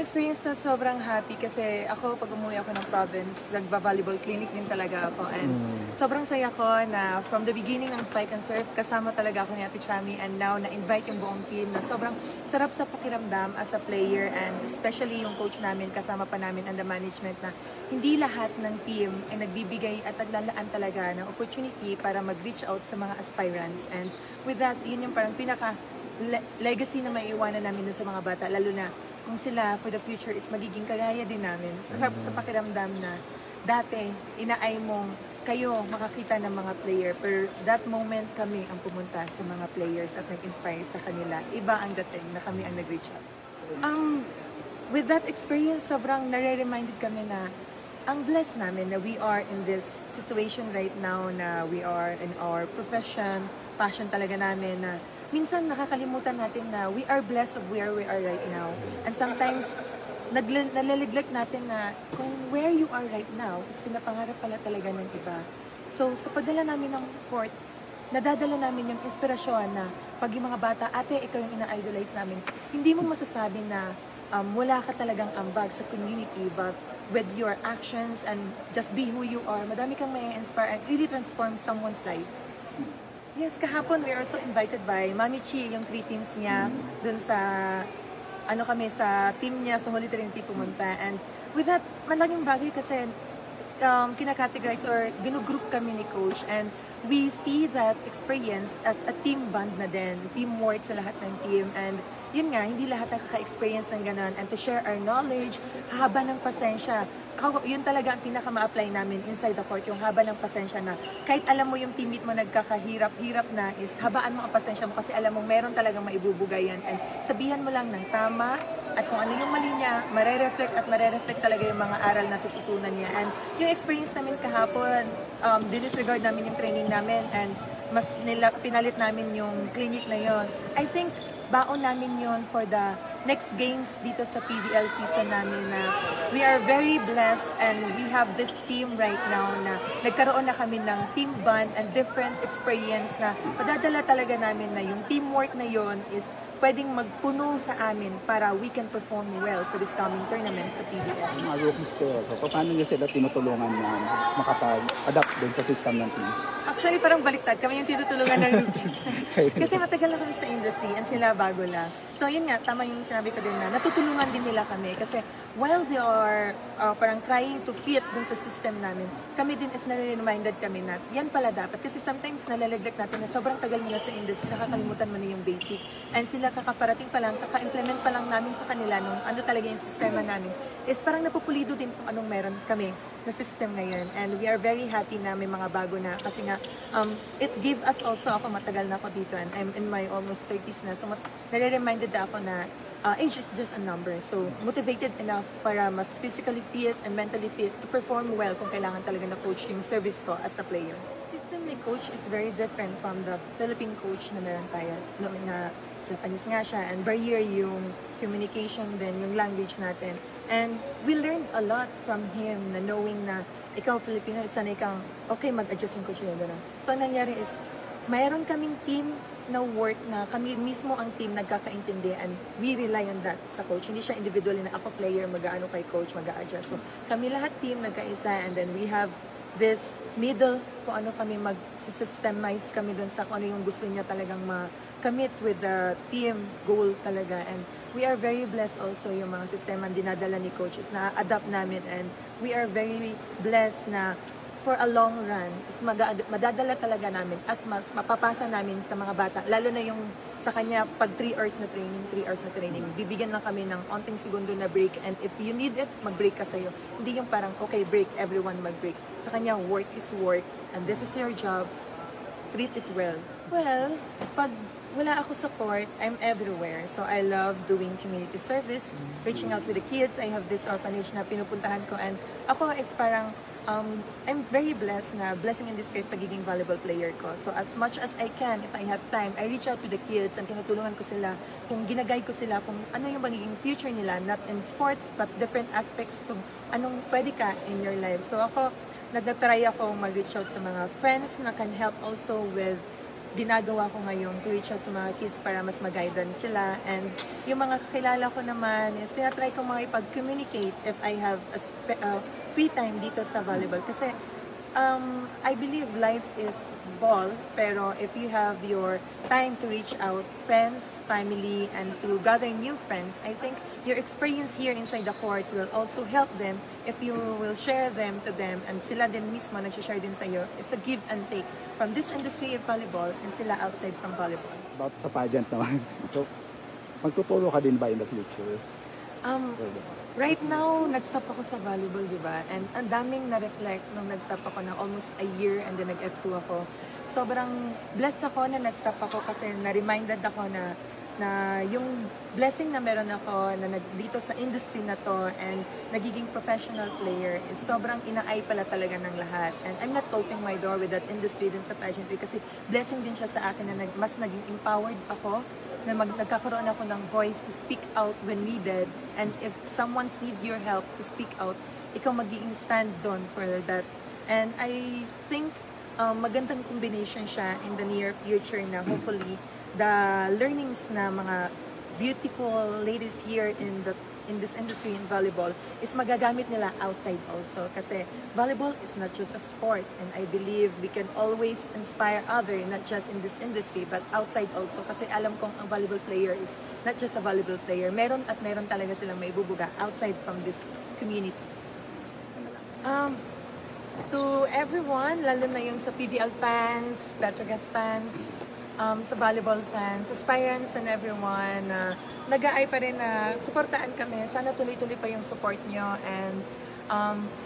experience na sobrang happy kasi ako pag umuwi ako ng province, nagba-volleyball clinic din talaga ako and sobrang saya ko na from the beginning ng Spike and Surf, kasama talaga ako ni Ate Chami and now na-invite yung buong team na sobrang sarap sa pakiramdam as a player and especially yung coach namin, kasama pa namin and the management na hindi lahat ng team ay nagbibigay at naglalaan talaga ng opportunity para mag-reach out sa mga aspirants and with that, yun yung parang pinaka legacy na maiiwanan namin dun sa mga bata, lalo na kung sila for the future is magiging kagaya din namin. Sa pakiramdam na dati, inaay mong kayo makakita ng mga player, pero that moment kami ang pumunta sa mga players at nag-inspire sa kanila. Iba ang dating na kami ang nag-reach out. With that experience, sobrang nare-reminded kami na ang blessed namin na we are in this situation right now na we are in our profession, passion talaga namin na minsan nakakalimutan natin na we are blessed of where we are right now. And sometimes, nalaliglag natin na kung where you are right now is pinapangarap pala talaga ng iba. So, sa pagdala namin ng court, nadadala namin yung inspirasyon na pag yung mga bata, ate, ikaw yung ina-idolize namin, hindi mo masasabi na wala ka talagang ambag sa community, but with your actions and just be who you are, madami kang may inspire and really transform someone's life. Yes, kahapon we are also invited by Mami Chi, yung 3 teams niya, dun sa, kami sa team niya sa Holy Trinity pumunta. And with that, malaking bagay kasi kinakategorize or ginugroup kami ni Coach and we see that experience as a team bond na din, teamwork sa lahat ng team. And yun nga, hindi lahat nakaka-experience ng ganun. And to share our knowledge, haba ng pasensya. Yun talaga ang pinaka-ma-apply namin inside the court, yung haba ng pasensya na kahit alam mo yung teammate mo nagkakahirap-hirap na is habaan mo ang pasensya mo kasi alam mo meron talagang maibubugay yan and sabihan mo lang ng tama at kung ano yung mali niya, marereflect talaga yung mga aral na tututunan niya. And yung experience namin kahapon, dinisregard namin yung training namin and mas pinalit namin yung clinic na yon. I think baon namin yon for the next games dito sa PBL season namin na we are very blessed and we have this team right now na nagkaroon na kami ng team bond and different experience na madadala talaga namin na yung teamwork na yon is pwedeng magpuno sa amin para we can perform well for this coming tournament sa PBL. Mga rookies kayo, so paano nyo sila tinutulungan na makapag-adapt din sa system ng team? Actually, parang baliktad. Kami yung tinutulungan ng rookies. Kasi matagal na kami sa industry and sila bago lang. So yun nga, tama yung sinabi ko din na natutulungan din nila kami. Kasi while they are parang trying to fit dun sa system namin, kami din is nare-reminded kami na yan pala dapat. Kasi sometimes nalalaglag natin na sobrang tagal mo na sa industry, nakakalimutan mo na yung basic. And sila kakaparating pa lang, kaka-implement pa lang namin sa kanila nung ano talaga yung sistema namin, is parang napupulido din kung anong meron kami na system ngayon. And we are very happy na may mga bago na kasi nga, it gave us also, ako matagal na ako dito and I'm in my almost 30s na. So nare-reminded na ako na age is just a number. So motivated enough para mas physically fit and mentally fit to perform well kung kailangan talaga na coach yung service ko as a player. System ni coach is very different from the Philippine coach na meron tayo. Noon na Japanese nga siya and barrier yung communication din, yung language natin. And we learned a lot from him na knowing na ikaw Filipino, sanay kang okay mag-adjust yung coach yun. So ang nangyari is, mayroon kaming team na work na kami mismo ang team nagkakaintindi and we rely on that sa coach. Hindi siya individually na ako player, mag-aano kay coach, mag-a-adjust. So kami lahat team nagkaisa and then we have this middle kung ano kami mag-systemize kami dun sa kung ano yung gusto niya talagang ma-commit with the team goal talaga. And we are very blessed also yung mga sistema dinadala ni coach is na-adapt namin and we are very blessed na for a long run is madadala talaga namin as mapapasa namin sa mga bata, lalo na yung sa kanya pag 3 hours na training, bibigyan lang kami ng onting segundo na break and if you need it, mag-break ka sa'yo. Hindi yung parang, okay, break, everyone mag-break. Sa kanya, work is work and this is your job, treat it well. Well, pag wala ako sa court, I'm everywhere. So I love doing community service, reaching out with the kids. I have this orphanage na pinupuntahan ko and ako is parang I'm very blessed na blessing in this case pagiging volleyball player ko. So as much as I can, if I have time, I reach out to the kids and tinutulungan ko sila, kung ginaguide ko sila, kung ano yung magiging future nila, not in sports, but different aspects. So anong pwede ka in your life. So ako, nagtatry ako mag-reach out sa mga friends na can help also with ginagawa ko ngayon to reach out sa mga kids para mas mag-guidance sila. And yung mga kakilala ko naman is tinatry ko mga ipag-communicate if I have free time dito sa volleyball. Kasi I believe life is ball, pero if you have your time to reach out, friends, family, and to gather new friends, I think your experience here inside the court will also help them if you will share them to them, and sila din mismo nagsishare din sa iyo. It's a give and take from this industry of volleyball and sila outside from volleyball. About sa pageant naman. So, magtuturo ka din ba in the future? Right now, nag-stop ako sa volleyball, di ba? And ang daming na-reflect nung nag-stop ako ng almost a year and then nag-F2 ako. Sobrang blessed ako na nag-stop ako kasi na-reminded ako na yung blessing na meron ako na dito sa industry na to and nagiging professional player is sobrang inaay pala talaga ng lahat. And I'm not closing my door with that industry din sa pageantry kasi blessing din siya sa akin na mas naging empowered ako na nagkakaroon ako ng voice to speak out when needed, and if someone's need your help to speak out, ikaw magiging stand doon for that. And I think magandang combination siya in the near future na hopefully the learnings na mga beautiful ladies here in this industry in volleyball is magagamit nila outside also, kasi volleyball is not just a sport, and I believe we can always inspire other, not just in this industry but outside also, kasi alam kong ang volleyball player is not just a volleyball player, meron talaga silang may bubuga outside from this community. To everyone, lalo na yung sa PVL fans, Petrogas fans, sa volleyball fans, aspirants and everyone, nag-aay pa rin na suportaan kami. Sana tuloy-tuloy pa yung support nyo, and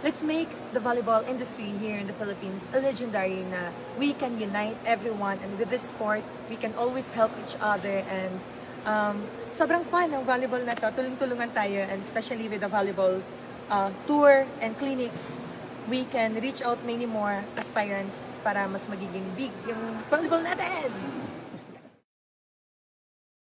let's make the volleyball industry here in the Philippines a legendary na we can unite everyone, and with this sport, we can always help each other, and sobrang fun ng volleyball na to. Tulong-tulungan tayo, and especially with the volleyball tour and clinics, we can reach out many more aspirants para mas magiging big yung volleyball natin.